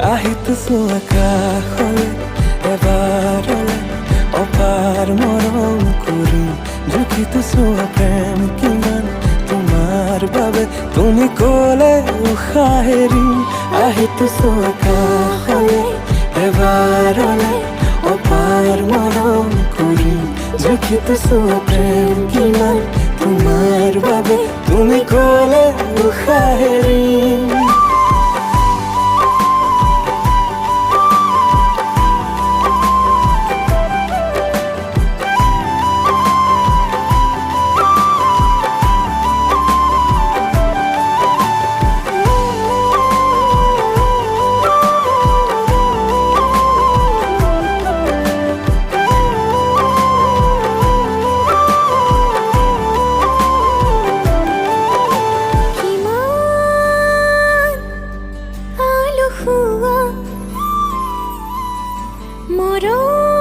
আহিতো চোৱা কাষলে এবাৰলে অপাৰ মৰম কৰি জুখিতো চোৱা প্ৰেম কিমান তোমাৰ বাবে তুমি ক'লে উশাহ এৰিম আহিতো চোৱা কাষলে এবাৰলে অপাৰ মৰম কৰি জুখিতো চোৱা প্ৰেম কিমান তোমাৰ বাবে তুমি ক'লে উশাহ এৰিম মৰম